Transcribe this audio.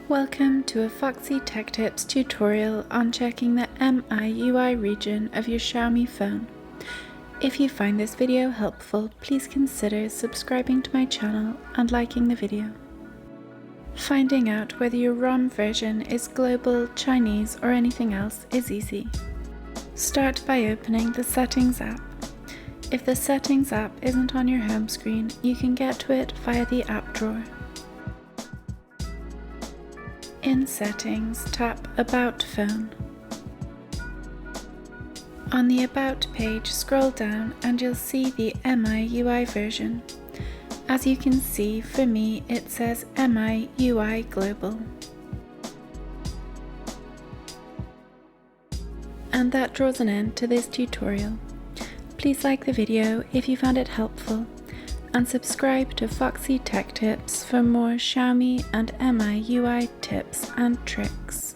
Welcome to a Foxy Tech Tips tutorial on checking the MIUI region of your Xiaomi phone. If you find this video helpful, please consider subscribing to my channel and liking the video. Finding out whether your ROM version is global, Chinese or anything else is easy. Start by opening the Settings app. If the Settings app isn't on your home screen, you can get to it via the app drawer. In Settings, tap About Phone. On the About page, scroll down and you'll see the MIUI version. As you can see, for me it says MIUI Global. And that draws an end to this tutorial. Please like the video if you found it helpful, and subscribe to Foxy Tech Tips for more Xiaomi and MIUI tips and tricks.